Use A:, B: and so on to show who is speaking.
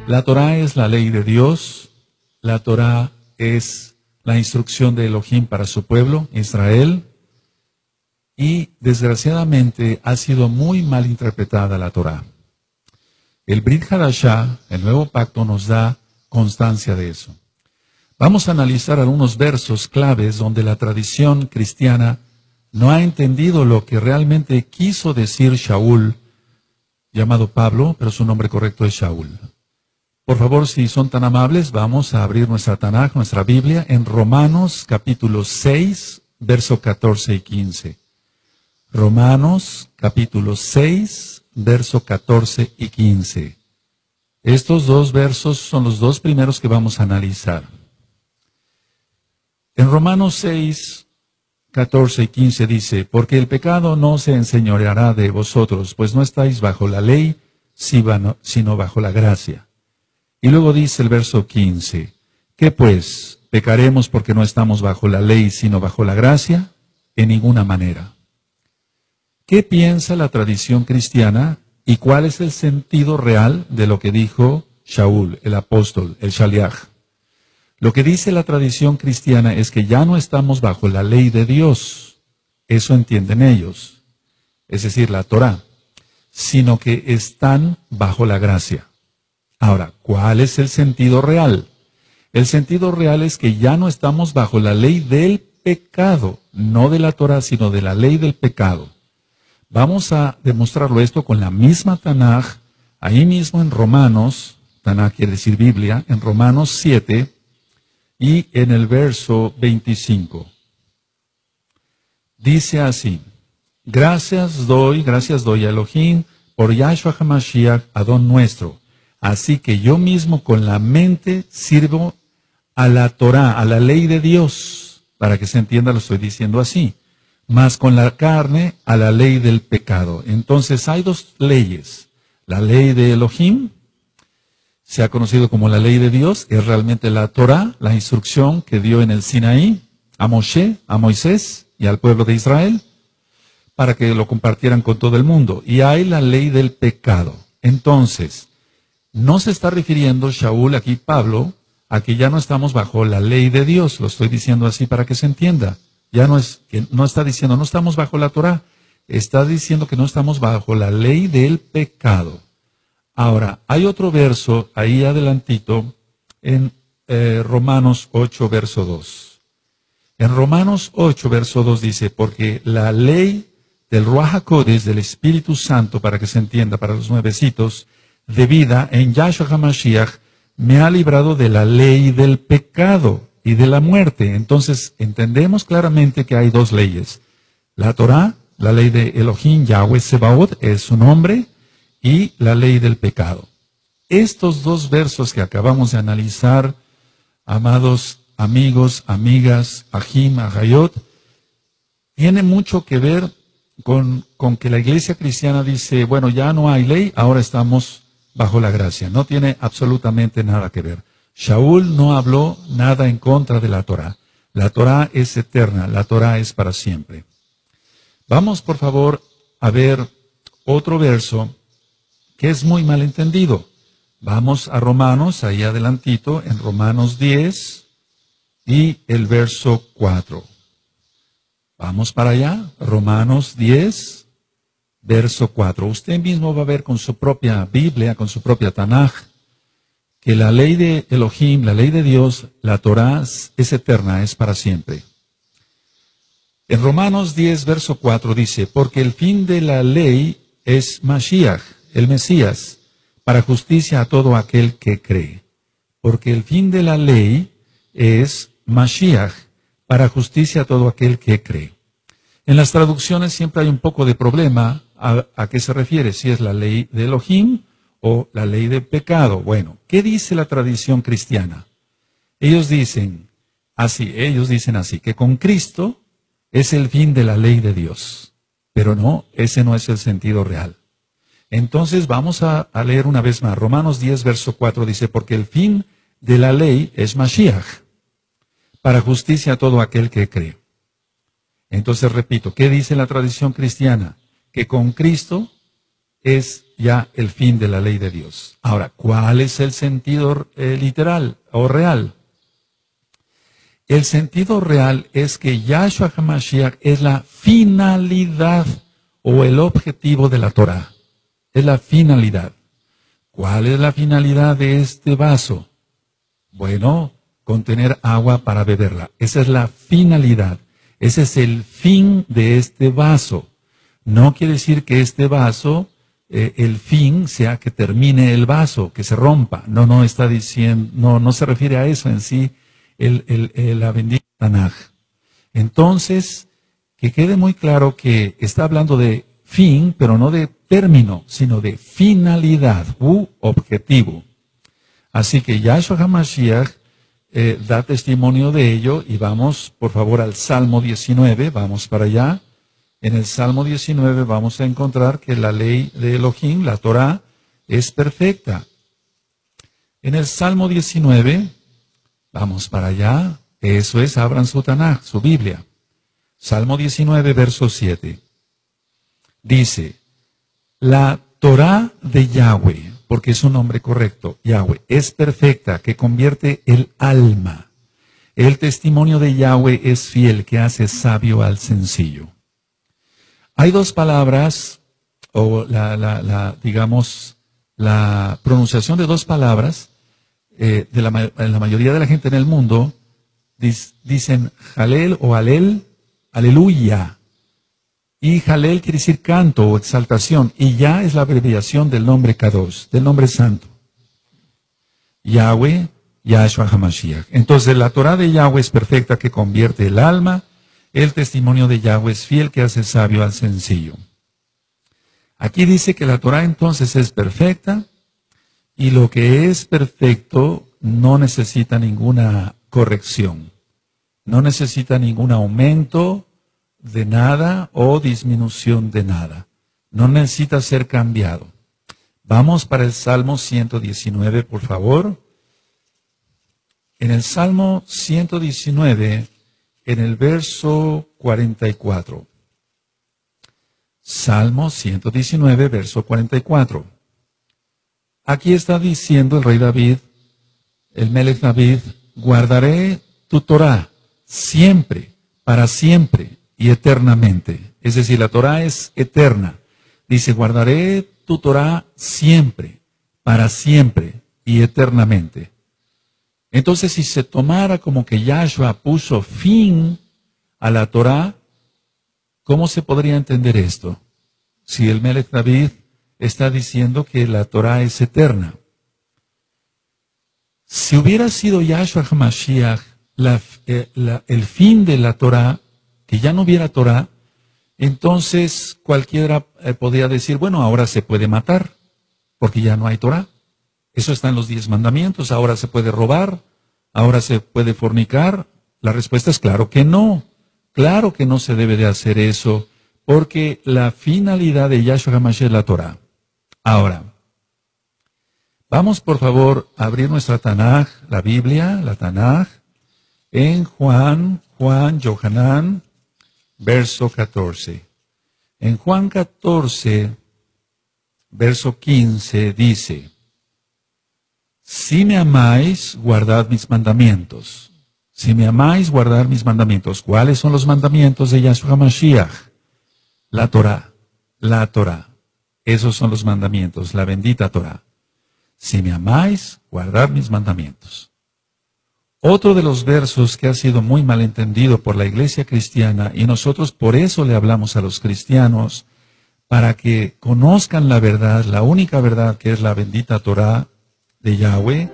A: La Torá es la ley de Dios, la Torá es la instrucción de Elohim para su pueblo, Israel, y desgraciadamente ha sido muy mal interpretada la Torá. El Brit Hadashah, el nuevo pacto, nos da constancia de eso. Vamos a analizar algunos versos claves donde la tradición cristiana no ha entendido lo que realmente quiso decir Shaul, llamado Pablo, pero su nombre correcto es Shaul. Por favor, si son tan amables, vamos a abrir nuestra Tanaj, nuestra Biblia, en Romanos capítulo 6, verso 14 y 15. Romanos capítulo 6, verso 14 y 15. Estos dos versos son los dos primeros que vamos a analizar. En Romanos 6, 14 y 15 dice, porque el pecado no se enseñoreará de vosotros, pues no estáis bajo la ley, sino bajo la gracia. Y luego dice el verso 15, ¿qué pues? ¿Pecaremos porque no estamos bajo la ley, sino bajo la gracia? En ninguna manera. ¿Qué piensa la tradición cristiana y cuál es el sentido real de lo que dijo Shaul, el apóstol, el Shaliach? Lo que dice la tradición cristiana es que ya no estamos bajo la ley de Dios, eso entienden ellos, es decir, la Torá, sino que están bajo la gracia. Ahora, ¿cuál es el sentido real? El sentido real es que ya no estamos bajo la ley del pecado, no de la Torá, sino de la ley del pecado. Vamos a demostrarlo esto con la misma Tanaj, ahí mismo en Romanos, Tanaj quiere decir Biblia, en Romanos 7 y en el verso 25. Dice así, gracias doy a Elohim por Yahshua HaMashiach, Adón nuestro. Así que yo mismo con la mente sirvo a la Torá, a la ley de Dios. Para que se entienda lo estoy diciendo así. Mas con la carne a la ley del pecado. Entonces hay dos leyes. La ley de Elohim, se ha conocido como la ley de Dios, es realmente la Torá, la instrucción que dio en el Sinaí a Moshe, a Moisés y al pueblo de Israel, para que lo compartieran con todo el mundo. Y hay la ley del pecado. Entonces, no se está refiriendo Shaul, aquí Pablo, a que ya no estamos bajo la ley de Dios. Lo estoy diciendo así para que se entienda. Ya no está diciendo no estamos bajo la Torá. Está diciendo que no estamos bajo la ley del pecado. Ahora, hay otro verso ahí adelantito en Romanos 8, verso 2. En Romanos 8, verso 2 dice, porque la ley del Ruach HaKodesh, del Espíritu Santo, para que se entienda, para los nuevecitos, de vida en Yahshua HaMashiach, me ha librado de la ley del pecado y de la muerte. Entonces, entendemos claramente que hay dos leyes. La Torá, la ley de Elohim, Yahweh Sebaot, es su nombre, y la ley del pecado. Estos dos versos que acabamos de analizar, amados amigos, amigas, Ahim, Ahayot, tienen mucho que ver con que la iglesia cristiana dice, bueno, ya no hay ley, ahora estamos bajo la gracia. No tiene absolutamente nada que ver. Shaul no habló nada en contra de la Torá. La Torá es eterna, la Torá es para siempre. Vamos, por favor, a ver otro verso que es muy mal entendido. Vamos a Romanos, ahí adelantito, en Romanos 10 y el verso 4. Vamos para allá, Romanos 10, verso 4. Usted mismo va a ver con su propia Biblia, con su propia Tanaj, que la ley de Elohim, la ley de Dios, la Torá es eterna, es para siempre. En Romanos 10, verso 4 dice, porque el fin de la ley es Mashiach, el Mesías, para justicia a todo aquel que cree. Porque el fin de la ley es Mashiach, para justicia a todo aquel que cree. En las traducciones siempre hay un poco de problema a qué se refiere, si es la ley de Elohim o la ley de pecado. Bueno, ¿qué dice la tradición cristiana? Ellos dicen así, que con Cristo es el fin de la ley de Dios. Pero no, ese no es el sentido real. Entonces vamos a leer una vez más. Romanos 10, verso 4 dice, porque el fin de la ley es Mashiach, para justicia a todo aquel que cree. Entonces repito, ¿qué dice la tradición cristiana? Que con Cristo es ya el fin de la ley de Dios. Ahora, ¿cuál es el sentido literal o real? El sentido real es que Yahshua HaMashiach es la finalidad o el objetivo de la Torah. Es la finalidad. ¿Cuál es la finalidad de este vaso? Bueno, contener agua para beberla. Esa es la finalidad. Ese es el fin de este vaso. No quiere decir que este vaso, el fin sea que termine el vaso, que se rompa. No está diciendo, no se refiere a eso en sí, la bendita Tanaj. Entonces, que quede muy claro que está hablando de fin, pero no de término, sino de finalidad u objetivo. Así que Yahshua HaMashiach da testimonio de ello, y vamos por favor al Salmo 19, vamos para allá. En el Salmo 19 vamos a encontrar que la ley de Elohim, la Torah, es perfecta. En el Salmo 19, vamos para allá, eso es, abran su Tanaj, su Biblia. Salmo 19, verso 7. Dice, la Torah de Yahweh, porque es un nombre correcto, Yahweh, es perfecta, que convierte el alma. El testimonio de Yahweh es fiel, que hace sabio al sencillo. Hay dos palabras, o digamos, la pronunciación de dos palabras, en la mayoría de la gente en el mundo, dicen Jalel o Alel, aleluya. Y Jalel quiere decir canto o exaltación, y ya es la abreviación del nombre Kadosh, del nombre santo. Yahweh, Yahshua HaMashiach. Entonces la Torah de Yahweh es perfecta, que convierte el alma. El testimonio de Yahweh es fiel, que hace sabio al sencillo. Aquí dice que la Torah entonces es perfecta, y lo que es perfecto no necesita ninguna corrección. No necesita ningún aumento de nada o disminución de nada. No necesita ser cambiado. Vamos para el Salmo 119, por favor. En el Salmo 119, en el verso 44. Salmo 119, verso 44. Aquí está diciendo el rey David, el Melech David, guardaré tu Torah siempre, para siempre y eternamente. Es decir, la Torah es eterna. Dice, guardaré tu Torah siempre, para siempre y eternamente. Entonces, si se tomara como que Yahshua puso fin a la Torah, ¿cómo se podría entender esto? Si el Melech David está diciendo que la Torah es eterna. Si hubiera sido Yahshua HaMashiach el fin de la Torah, que ya no hubiera Torah, entonces cualquiera podría decir, bueno, ahora se puede matar, porque ya no hay Torah. Eso está en los 10 mandamientos, ahora se puede robar, ahora se puede fornicar. La respuesta es claro que no se debe de hacer eso, porque la finalidad de Yahshua HaMashiach es la Torah. Ahora, vamos por favor a abrir nuestra Tanaj, la Biblia, la Tanaj, en Juan, Yohanan, verso 14. En Juan 14, verso 15 dice, si me amáis, guardad mis mandamientos. Si me amáis, guardad mis mandamientos. ¿Cuáles son los mandamientos de Yahshua HaMashiach? La Torah. Esos son los mandamientos, la bendita Torah. Si me amáis, guardad mis mandamientos. Otro de los versos que ha sido muy malentendido por la iglesia cristiana, y nosotros por eso le hablamos a los cristianos, para que conozcan la verdad, la única verdad que es la bendita Torah de Yahweh,